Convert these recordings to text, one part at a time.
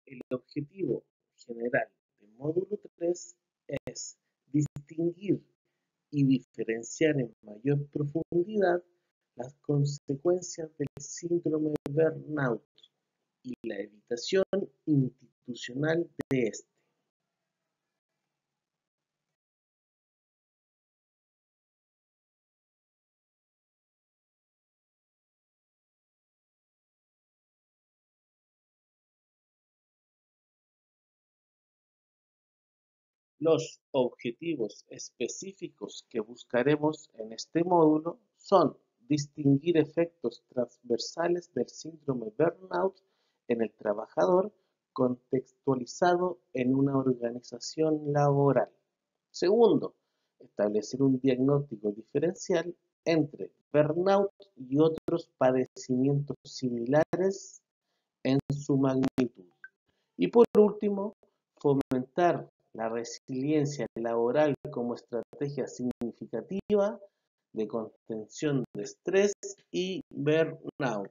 El objetivo general del módulo 3 es distinguir y diferenciar en mayor profundidad las consecuencias del síndrome de burnout y la evitación institucional de este. Los objetivos específicos que buscaremos en este módulo son distinguir efectos transversales del síndrome burnout en el trabajador contextualizado en una organización laboral. Segundo, establecer un diagnóstico diferencial entre burnout y otros padecimientos similares en su magnitud. Y por último, fomentar la resiliencia laboral como estrategia significativa de contención de estrés y burnout.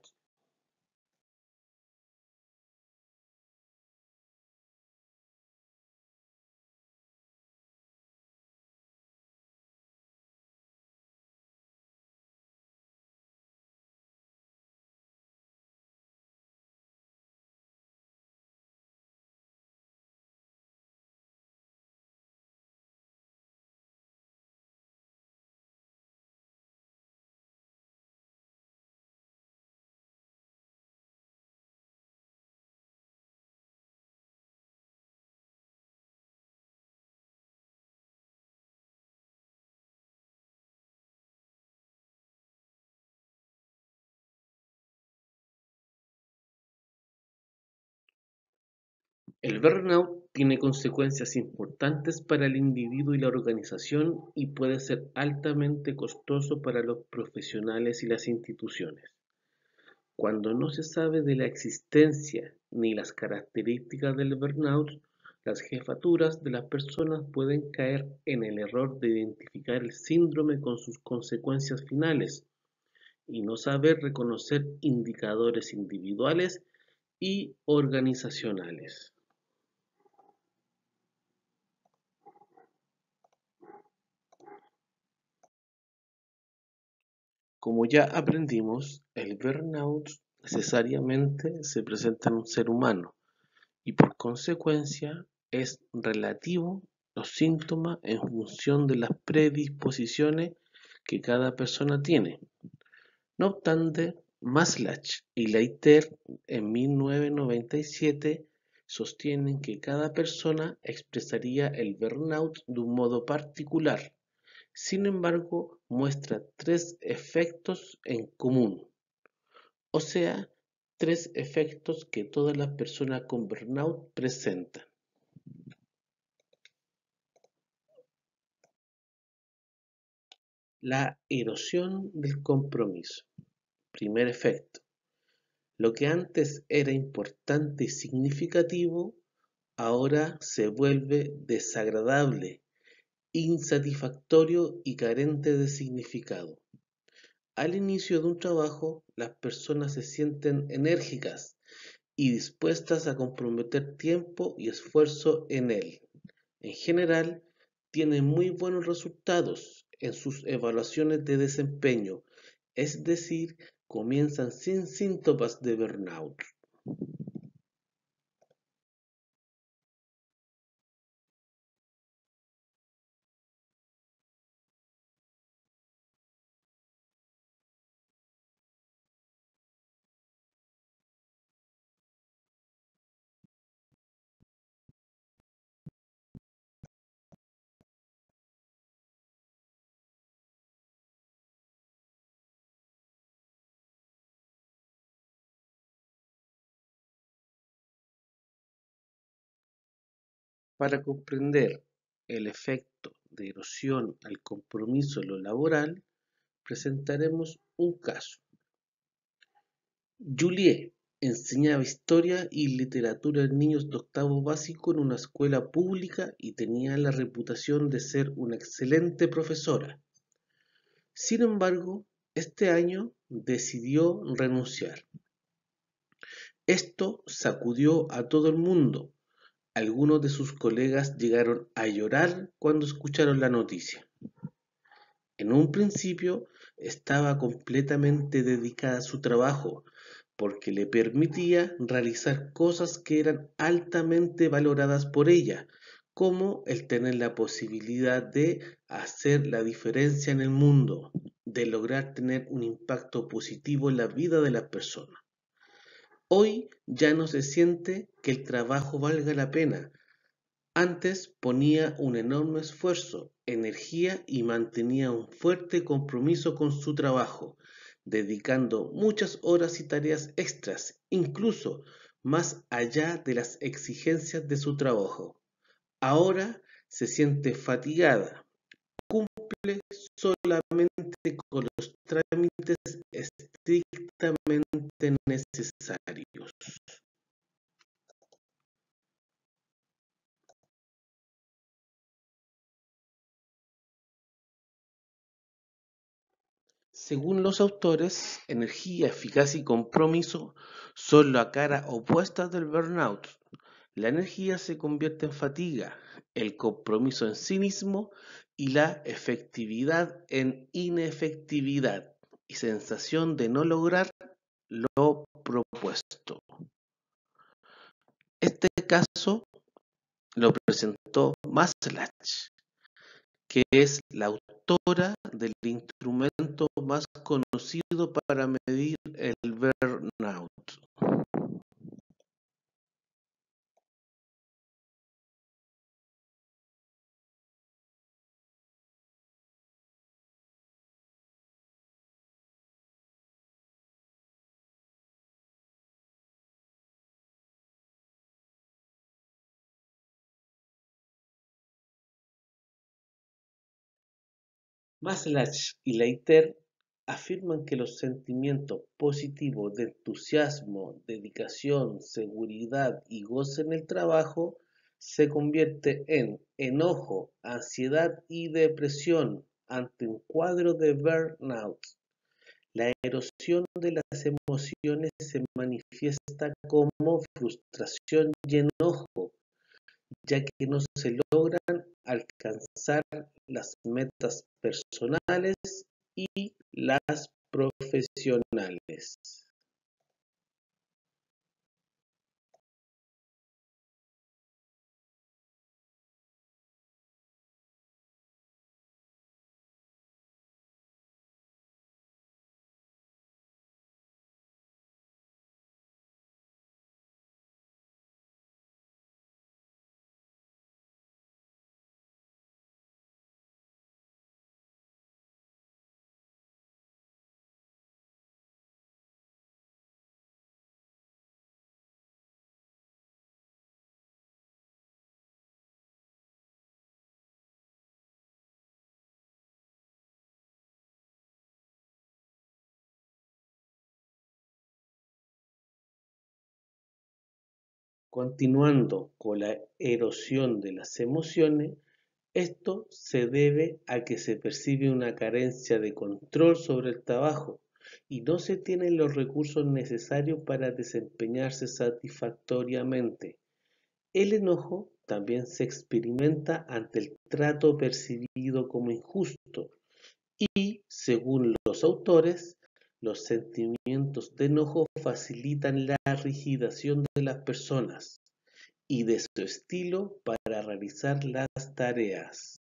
El burnout tiene consecuencias importantes para el individuo y la organización y puede ser altamente costoso para los profesionales y las instituciones. Cuando no se sabe de la existencia ni las características del burnout, las jefaturas de las personas pueden caer en el error de identificar el síndrome con sus consecuencias finales y no saber reconocer indicadores individuales y organizacionales. Como ya aprendimos, el burnout necesariamente se presenta en un ser humano y por consecuencia es relativo los síntomas en función de las predisposiciones que cada persona tiene. No obstante, Maslach y Leiter en 1997 sostienen que cada persona expresaría el burnout de un modo particular. Sin embargo, muestra tres efectos en común, o sea, tres efectos que todas las personas con burnout presentan. La erosión del compromiso. Primer efecto. Lo que antes era importante y significativo, ahora se vuelve desagradable, insatisfactorio y carente de significado. Al inicio de un trabajo, las personas se sienten enérgicas y dispuestas a comprometer tiempo y esfuerzo en él. En general, tienen muy buenos resultados en sus evaluaciones de desempeño, es decir, comienzan sin síntomas de burnout. Para comprender el efecto de erosión al compromiso en lo laboral, presentaremos un caso. Julie enseñaba historia y literatura a niños de octavo básico en una escuela pública y tenía la reputación de ser una excelente profesora. Sin embargo, este año decidió renunciar. Esto sacudió a todo el mundo. Algunos de sus colegas llegaron a llorar cuando escucharon la noticia. En un principio estaba completamente dedicada a su trabajo, porque le permitía realizar cosas que eran altamente valoradas por ella, como el tener la posibilidad de hacer la diferencia en el mundo, de lograr tener un impacto positivo en la vida de las personas. Hoy ya no se siente que el trabajo valga la pena. Antes ponía un enorme esfuerzo, energía y mantenía un fuerte compromiso con su trabajo, dedicando muchas horas y tareas extras, incluso más allá de las exigencias de su trabajo. Ahora se siente fatigada, cumple solamente con los trámites estrictamente necesarios. Según los autores, energía, eficacia y compromiso son la cara opuesta del burnout. La energía se convierte en fatiga, el compromiso en sí mismo y la efectividad en inefectividad y sensación de no lograr lo propuesto. Este caso lo presentó Maslach, que es la autora del instrumento más conocido para medir el burnout. Maslach y Leiter afirman que los sentimientos positivos de entusiasmo, dedicación, seguridad y goce en el trabajo se convierte en enojo, ansiedad y depresión ante un cuadro de burnout. La erosión de las emociones se manifiesta como frustración y enojo, ya que no se logran alcanzar las metas personales y las profesionales. Continuando con la erosión de las emociones, esto se debe a que se percibe una carencia de control sobre el trabajo y no se tienen los recursos necesarios para desempeñarse satisfactoriamente. El enojo también se experimenta ante el trato percibido como injusto y, según los autores, los sentimientos de enojo facilitan la rigidación de las personas y de su estilo para realizar las tareas.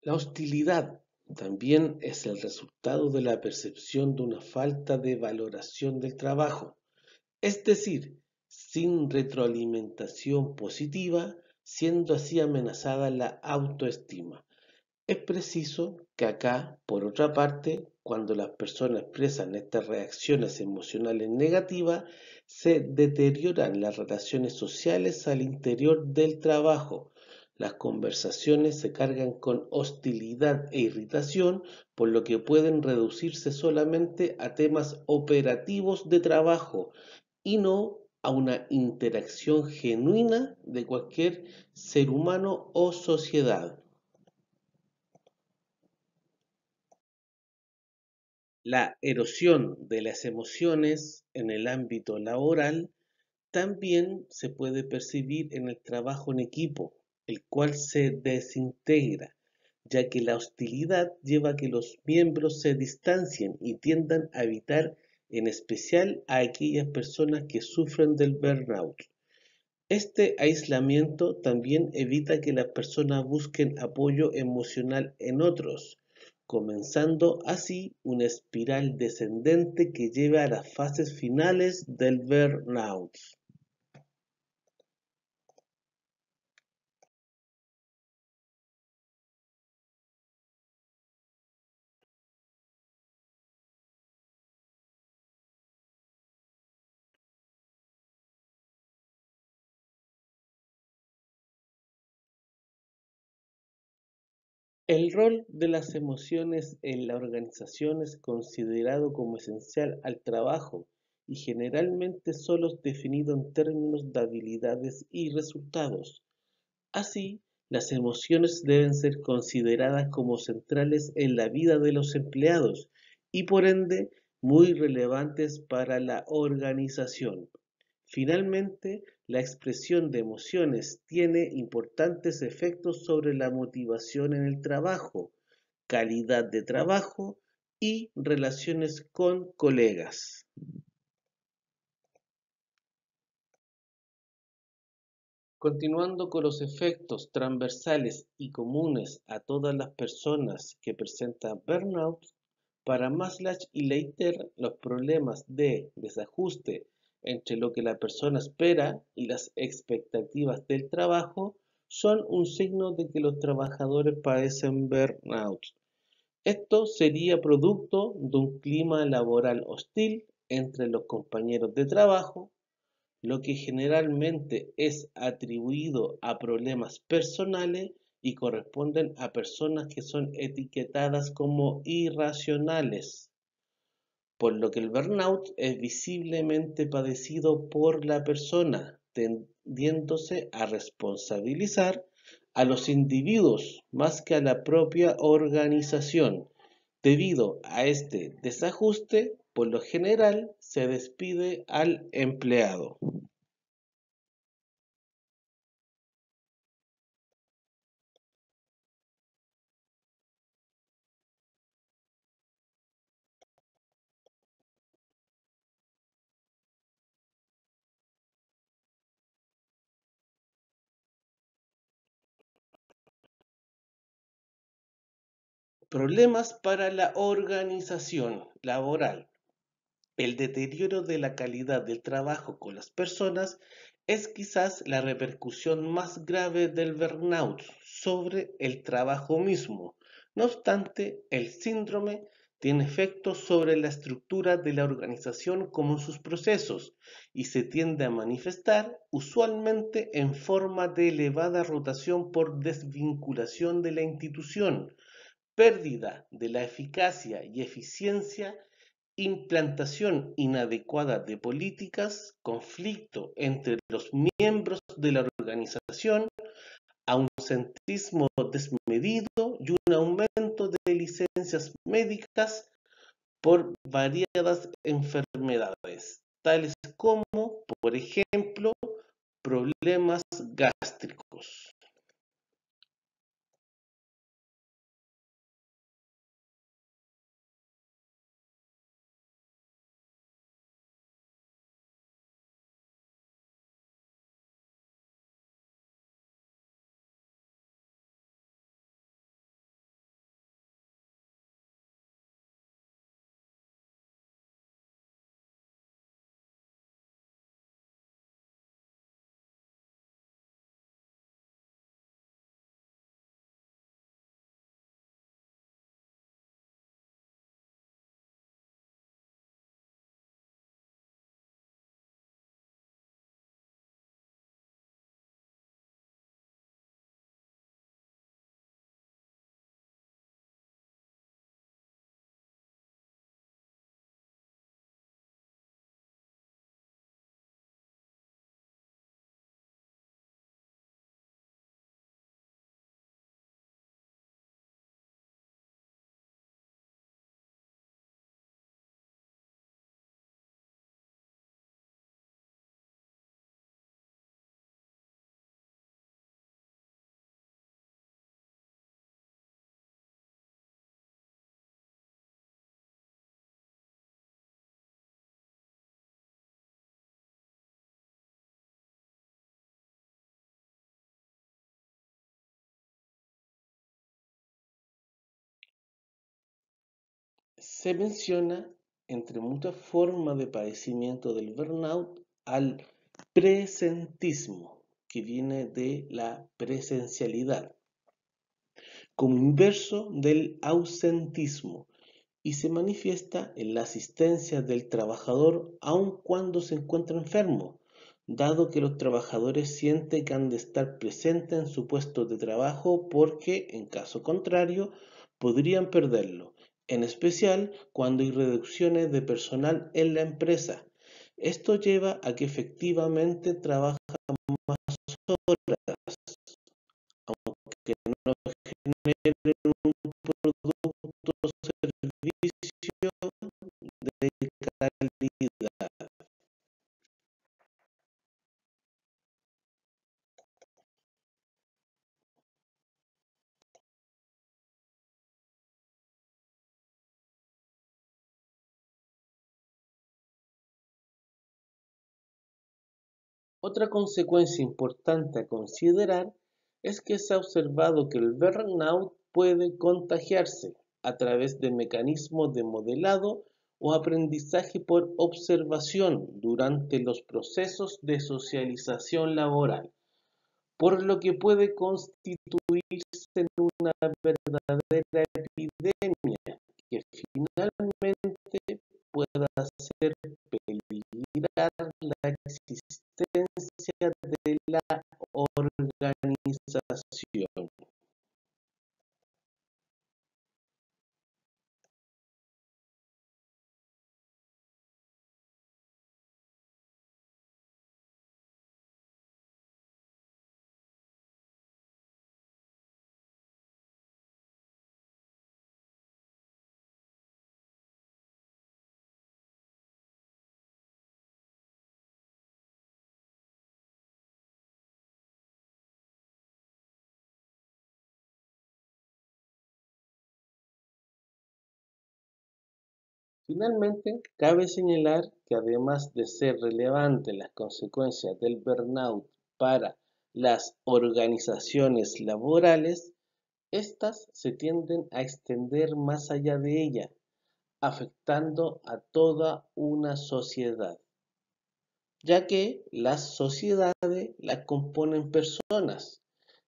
La hostilidad también es el resultado de la percepción de una falta de valoración del trabajo, es decir, sin retroalimentación positiva, siendo así amenazada la autoestima. Es preciso que acá, por otra parte, cuando las personas expresan estas reacciones emocionales negativas, se deterioran las relaciones sociales al interior del trabajo. Las conversaciones se cargan con hostilidad e irritación, por lo que pueden reducirse solamente a temas operativos de trabajo y no a una interacción genuina de cualquier ser humano o sociedad. La erosión de las emociones en el ámbito laboral también se puede percibir en el trabajo en equipo, el cual se desintegra, ya que la hostilidad lleva a que los miembros se distancien y tiendan a evitar en especial a aquellas personas que sufren del burnout. Este aislamiento también evita que las personas busquen apoyo emocional en otros, comenzando así una espiral descendente que lleva a las fases finales del burnout. El rol de las emociones en la organización es considerado como esencial al trabajo y generalmente solo es definido en términos de habilidades y resultados. Así, las emociones deben ser consideradas como centrales en la vida de los empleados y por ende muy relevantes para la organización. Finalmente, la expresión de emociones tiene importantes efectos sobre la motivación en el trabajo, calidad de trabajo y relaciones con colegas. Continuando con los efectos transversales y comunes a todas las personas que presentan burnout, para Maslach y Leiter los problemas de desajuste entre lo que la persona espera y las expectativas del trabajo son un signo de que los trabajadores padecen burnout. Esto sería producto de un clima laboral hostil entre los compañeros de trabajo, lo que generalmente es atribuido a problemas personales y corresponden a personas que son etiquetadas como irracionales, por lo que el burnout es visiblemente padecido por la persona, tendiéndose a responsabilizar a los individuos más que a la propia organización. Debido a este desajuste, por lo general se despide al empleado. Problemas para la organización laboral. El deterioro de la calidad del trabajo con las personas es quizás la repercusión más grave del burnout sobre el trabajo mismo. No obstante, el síndrome tiene efectos sobre la estructura de la organización como en sus procesos y se tiende a manifestar usualmente en forma de elevada rotación por desvinculación de la institución, pérdida de la eficacia y eficiencia, implantación inadecuada de políticas, conflicto entre los miembros de la organización, ausentismo desmedido y un aumento de licencias médicas por variadas enfermedades, tales como, por ejemplo, problemas gástricos. Se menciona, entre muchas formas de padecimiento del burnout, al presentismo, que viene de la presencialidad, como inverso del ausentismo, y se manifiesta en la asistencia del trabajador aun cuando se encuentra enfermo, dado que los trabajadores sienten que han de estar presentes en su puesto de trabajo porque, en caso contrario, podrían perderlo, en especial cuando hay reducciones de personal en la empresa. Esto lleva a que efectivamente trabajen más horas, aunque no generen un producto o servicio de calidad. Otra consecuencia importante a considerar es que se ha observado que el burnout puede contagiarse a través de mecanismos de modelado o aprendizaje por observación durante los procesos de socialización laboral, por lo que puede constituirse en una verdadera epidemia que finalmente pueda hacer peligrar la existencia de la organización. Finalmente, cabe señalar que además de ser relevantes las consecuencias del burnout para las organizaciones laborales, estas se tienden a extender más allá de ella, afectando a toda una sociedad, ya que las sociedades las componen personas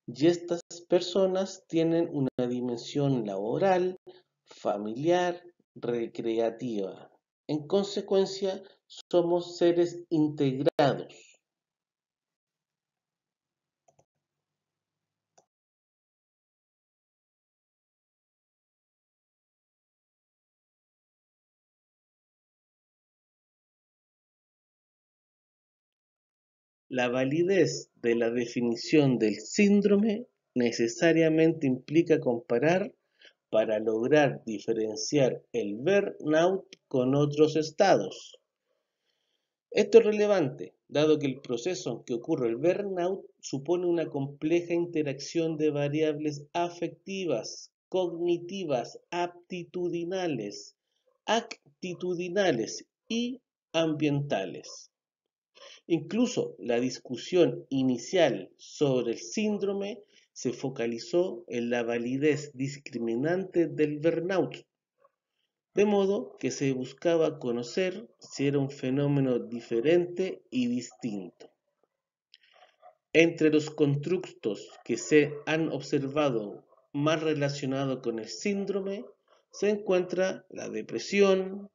y estas personas tienen una dimensión laboral, familiar, recreativa. En consecuencia, somos seres integrados. La validez de la definición del síndrome necesariamente implica comparar para lograr diferenciar el burnout con otros estados. Esto es relevante, dado que el proceso en que ocurre el burnout supone una compleja interacción de variables afectivas, cognitivas, aptitudinales, actitudinales y ambientales. Incluso la discusión inicial sobre el síndrome se focalizó en la validez discriminante del burnout, de modo que se buscaba conocer si era un fenómeno diferente y distinto. Entre los constructos que se han observado más relacionados con el síndrome se encuentra la depresión,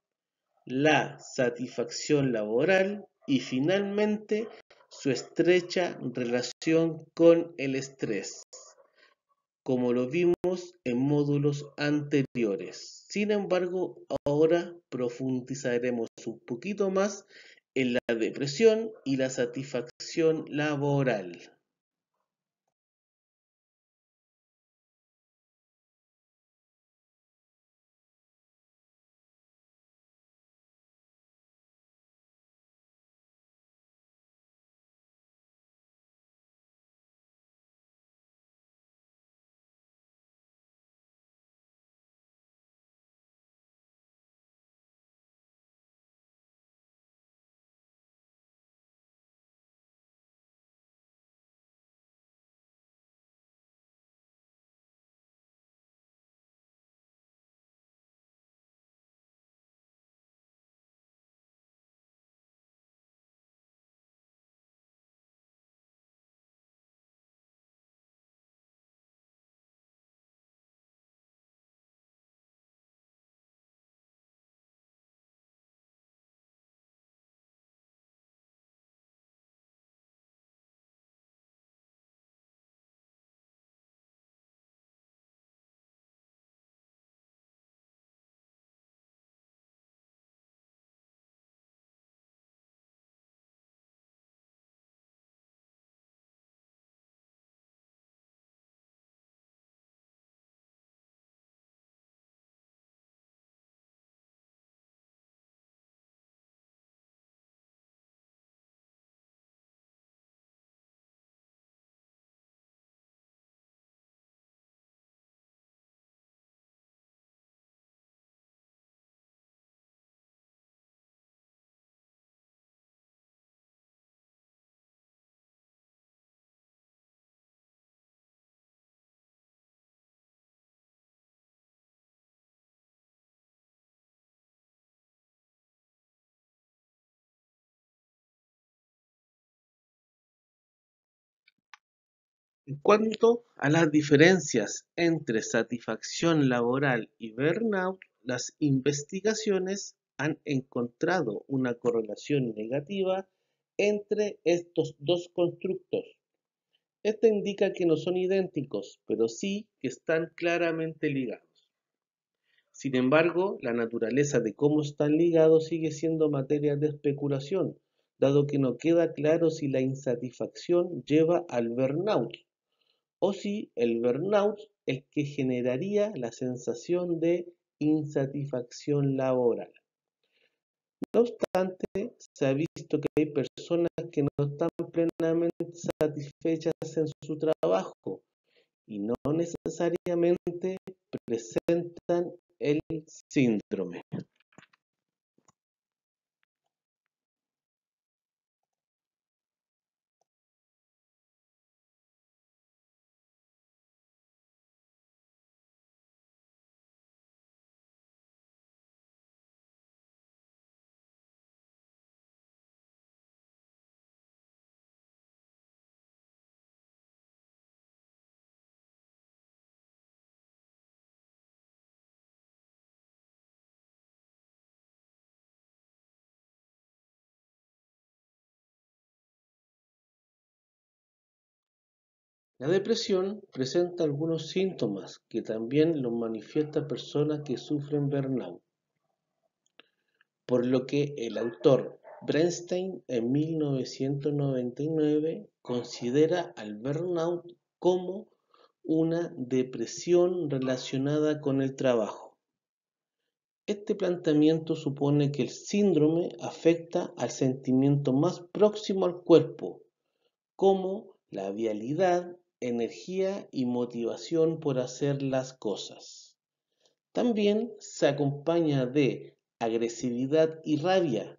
la satisfacción laboral y finalmente su estrecha relación con el estrés, como lo vimos en módulos anteriores. Sin embargo, ahora profundizaremos un poquito más en la depresión y la satisfacción laboral. En cuanto a las diferencias entre satisfacción laboral y burnout, las investigaciones han encontrado una correlación negativa entre estos dos constructos. Esto indica que no son idénticos, pero sí que están claramente ligados. Sin embargo, la naturaleza de cómo están ligados sigue siendo materia de especulación, dado que no queda claro si la insatisfacción lleva al burnout o si el burnout es que generaría la sensación de insatisfacción laboral. No obstante, se ha visto que hay personas que no están plenamente satisfechas en su trabajo y no necesariamente presentan el síndrome. La depresión presenta algunos síntomas que también los manifiesta personas que sufren burnout, por lo que el autor Bernstein en 1999 considera al burnout como una depresión relacionada con el trabajo. Este planteamiento supone que el síndrome afecta al sentimiento más próximo al cuerpo, como la vialidad, energía y motivación por hacer las cosas. También se acompaña de agresividad y rabia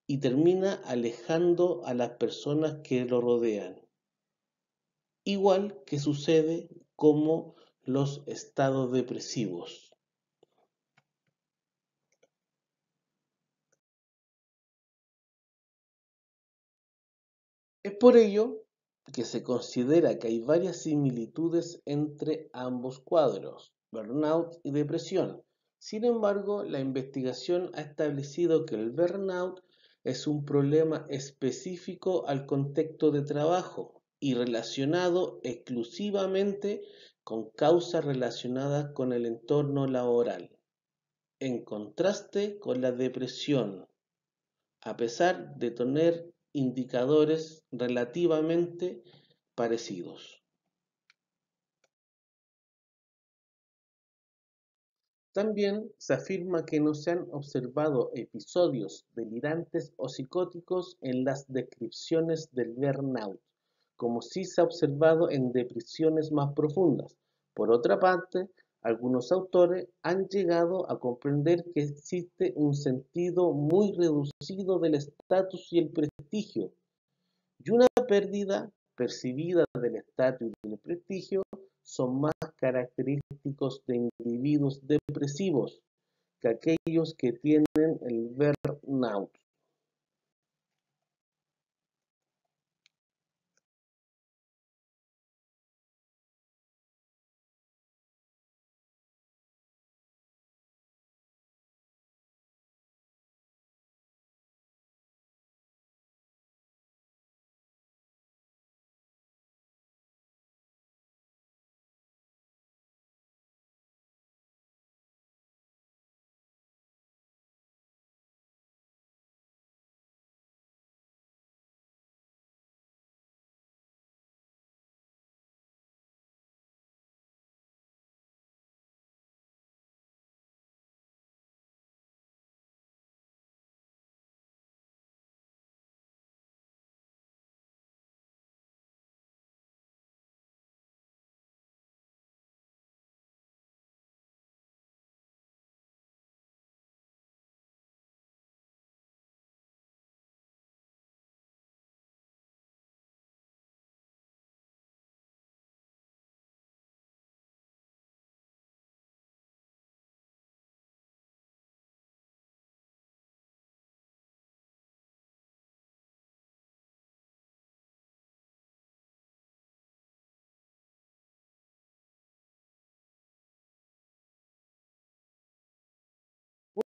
y termina alejando a las personas que lo rodean, igual que sucede como los estados depresivos. Es por ello que se considera que hay varias similitudes entre ambos cuadros, burnout y depresión. Sin embargo, la investigación ha establecido que el burnout es un problema específico al contexto de trabajo y relacionado exclusivamente con causas relacionadas con el entorno laboral, en contraste con la depresión, a pesar de tener indicadores relativamente parecidos. También se afirma que no se han observado episodios delirantes o psicóticos en las descripciones del burnout, como sí se ha observado en depresiones más profundas. Por otra parte, algunos autores han llegado a comprender que existe un sentido muy reducido del estatus y el prestigio, y una pérdida percibida del estatus y del prestigio son más característicos de individuos depresivos que aquellos que tienen el burnout.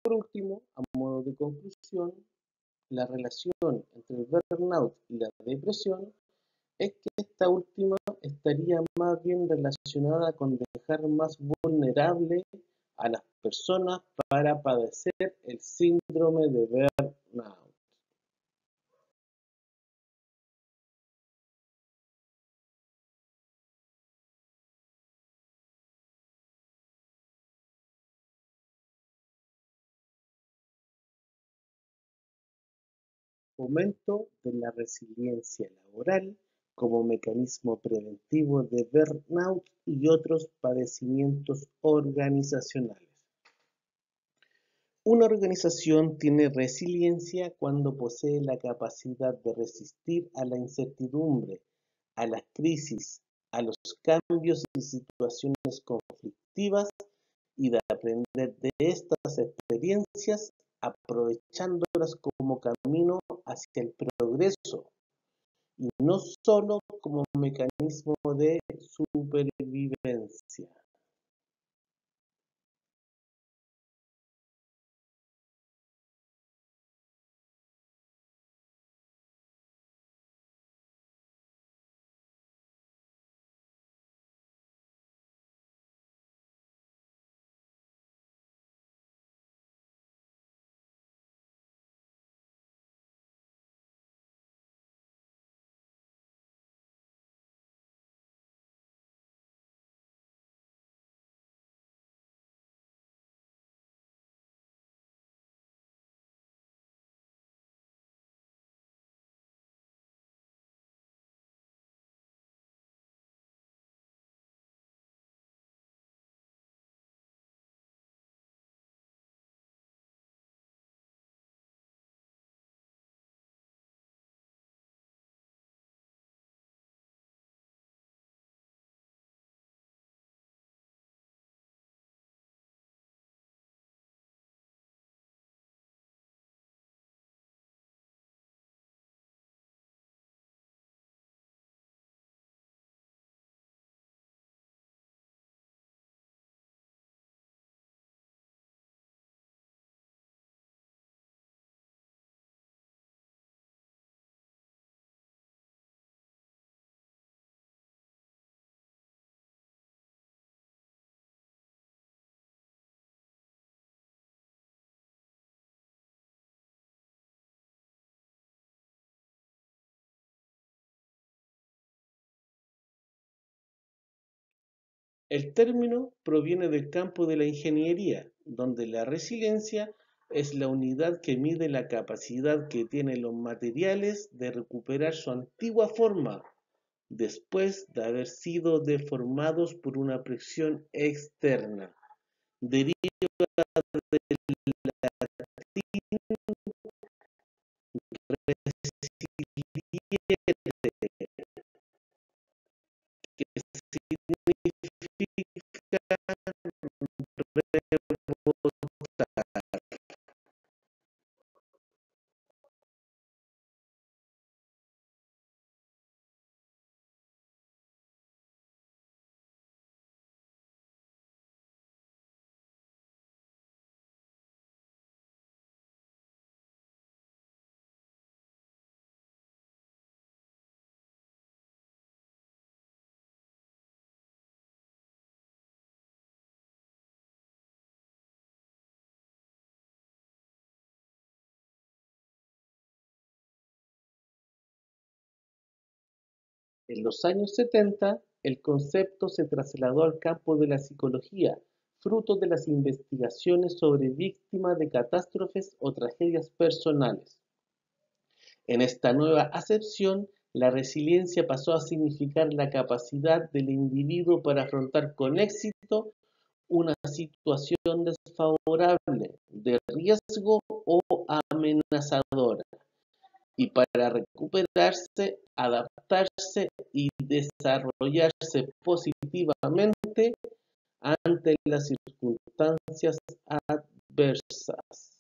Por último, a modo de conclusión, la relación entre el burnout y la depresión es que esta última estaría más bien relacionada con dejar más vulnerable a las personas para padecer el síndrome de burnout. Fomento de la resiliencia laboral como mecanismo preventivo de burnout y otros padecimientos organizacionales. Una organización tiene resiliencia cuando posee la capacidad de resistir a la incertidumbre, a las crisis, a los cambios y situaciones conflictivas y de aprender de estas experiencias aprovechándolas como camino hacia el progreso y no solo como mecanismo de supervivencia. El término proviene del campo de la ingeniería, donde la resiliencia es la unidad que mide la capacidad que tienen los materiales de recuperar su antigua forma después de haber sido deformados por una presión externa. Deriva que significa En los años 70, el concepto se trasladó al campo de la psicología, fruto de las investigaciones sobre víctimas de catástrofes o tragedias personales. En esta nueva acepción, la resiliencia pasó a significar la capacidad del individuo para afrontar con éxito una situación desfavorable, de riesgo o amenazadora, y para recuperarse, adaptarse y desarrollarse positivamente ante las circunstancias adversas.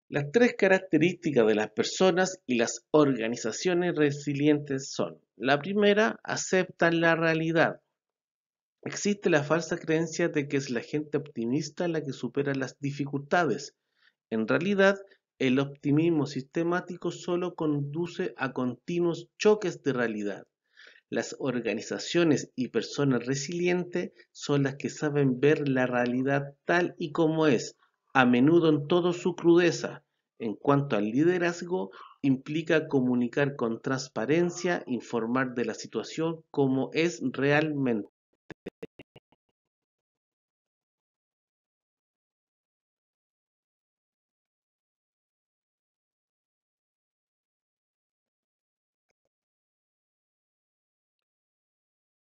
Las tres características de las personas y las organizaciones resilientes son: la primera, aceptan la realidad. Existe la falsa creencia de que es la gente optimista la que supera las dificultades. En realidad, el optimismo sistemático solo conduce a continuos choques de realidad. Las organizaciones y personas resilientes son las que saben ver la realidad tal y como es, a menudo en toda su crudeza. En cuanto al liderazgo, implica comunicar con transparencia, informar de la situación como es realmente.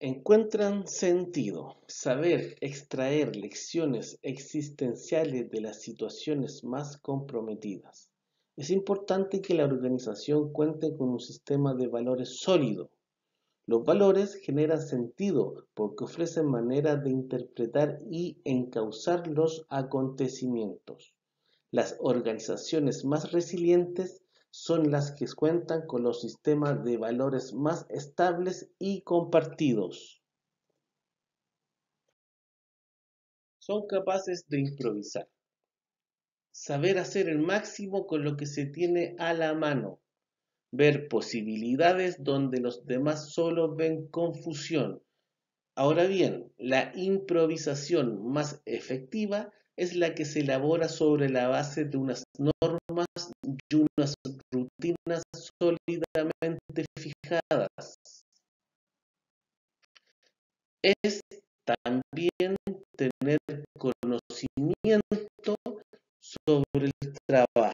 Encuentran sentido. Saber extraer lecciones existenciales de las situaciones más comprometidas. Es importante que la organización cuente con un sistema de valores sólido. Los valores generan sentido porque ofrecen maneras de interpretar y encauzar los acontecimientos. Las organizaciones más resilientes son las que cuentan con los sistemas de valores más estables y compartidos. Son capaces de improvisar, saber hacer el máximo con lo que se tiene a la mano, ver posibilidades donde los demás solo ven confusión. Ahora bien, la improvisación más efectiva es la que se elabora sobre la base de unas normas y unas rutinas sólidamente fijadas. Es también tener conocimiento sobre el trabajo.